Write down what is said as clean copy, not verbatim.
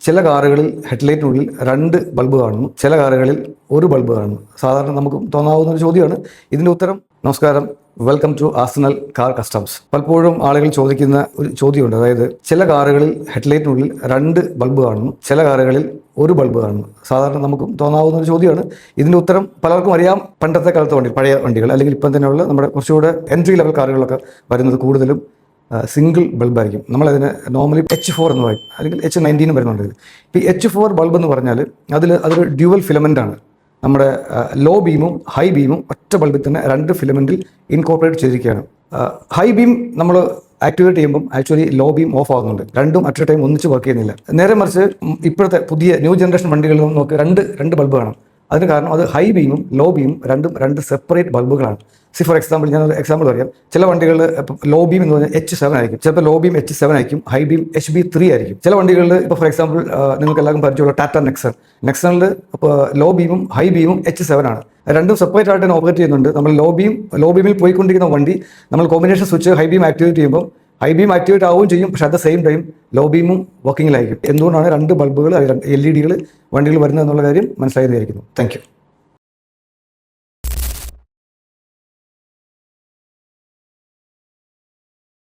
ചില കാറുകളിൽ ഹെഡ്ലൈറ്റിനുള്ളിൽ 2 ബൾബ് കാണുന്നു, ചില കാറുകളിൽ 1 ബൾബ് കാണുന്നു. സാധാരണ നമുക്ക് തോന്നാവുന്ന ഒരു ചോദ്യമാണ്. ഇതിൻ്റെ ഉത്തരം നമസ്കാരം, welcome to Arsenal Car Customs. പലപ്പോഴും ആളുകൾ ചോദിക്കുന്ന ഒരു ചോദ്യമുണ്ട്. അതായത് ചില കാറുകളിൽ ഹെഡ്ലൈറ്റിനുള്ളിൽ 2 ബൾബ് കാണുന്നു, ചില കാറുകളിൽ 1 ബൾബ് കാണുന്നു. സാധാരണ നമുക്ക് തോന്നാവുന്ന ഒരു ചോദ്യമാണ്. ഇതിൻ്റെ ഉത്തരം പലർക്കും അറിയാം. പണ്ടത്തെ കാലത്തെ വണ്ടി, പഴയ വണ്ടികൾ അല്ലെങ്കിൽ ഇപ്പം തന്നെയുള്ള നമ്മുടെ കുറച്ചുകൂടെ എൻട്രി ലെവൽ കാറുകളൊക്കെ വരുന്നത് കൂടുതലും സിംഗിൾ ബൾബായിരിക്കും. നമ്മളതിന് നോർമലി H4 എന്ന് പറയും, അല്ലെങ്കിൽ H19 വരുന്നുണ്ട്. ഇപ്പോൾ ഈ H4 ബൾബ് എന്ന് പറഞ്ഞാൽ അതൊരു ഡ്യുവൽ ഫിലമെൻ്റ് ആണ്. നമ്മുടെ ലോ ബീമും ഹൈ ബീമും ഒറ്റ ബൾബിൽ തന്നെ 2 ഫിലമെൻറ്റിൽ ഇൻകോർപ്പറേറ്റ് ചെയ്തിരിക്കുകയാണ്. ഹൈ ബീം നമ്മൾ ആക്ടിവേറ്റ് ചെയ്യുമ്പം ആക്ച്വലി ലോ ബീം ഓഫ് ആകുന്നുണ്ട്. രണ്ടും അറ്റ് എ ടൈം ഒന്നിച്ച് വർക്ക് ചെയ്യുന്നില്ല. നേരെ മറിച്ച് ഇപ്പോഴത്തെ പുതിയ ന്യൂ ജനറേഷൻ വണ്ടികളിൽ നമുക്ക് രണ്ട് ബൾബ് കാണാം. അതിന് കാരണം അത് ഹൈ ബീമും ലോ ബീമും രണ്ടും 2 സെപ്പറേറ്റ് ബൾബുകളാണ്. ഫോർ എക്സാമ്പിൾ, ഞാനൊരു എക്സാമ്പിൾ പറയാം. ചില വണ്ടികളിൽ ഇപ്പോൾ ലോ ബീം എന്ന് പറഞ്ഞാൽ H7 ആയിരിക്കും, ചിലപ്പോൾ ലോ ബീം H7 ആയിരിക്കും, ഹൈ ബീം HB3 ആയിരിക്കും. ചില വണ്ടികളിൽ ഇപ്പോൾ ഫോർ എക്സാമ്പിൾ നിങ്ങൾക്ക് എല്ലാവർക്കും പരിചയമുള്ള ടാറ്റ നെക്സണിൽ ഇപ്പോൾ ലോ ബീമും ഹൈ ബീമും H7 ആണ്. രണ്ടും സെപ്പറേറ്റ് ആയിട്ട് തന്നെ ഓപ്പറേറ്റ് ചെയ്യുന്നുണ്ട്. നമ്മൾ ലോ ബീമിൽ പോയിക്കൊണ്ടിരിക്കുന്ന വണ്ടി നമ്മൾ combination switch high beam activate ചെയ്യുമ്പോൾ ഹൈ ബീം ആക്ടിവേറ്റ് ആവുകയും ചെയ്യും, പക്ഷേ at the same time low ബീമും വർക്കിങ്ങിലായിരിക്കും. എന്തുകൊണ്ടാണ് 2 ബൾബുകൾ LED വണ്ടികൾ വരുന്നത് എന്നുള്ള കാര്യം മനസ്സിലായി. Thank U.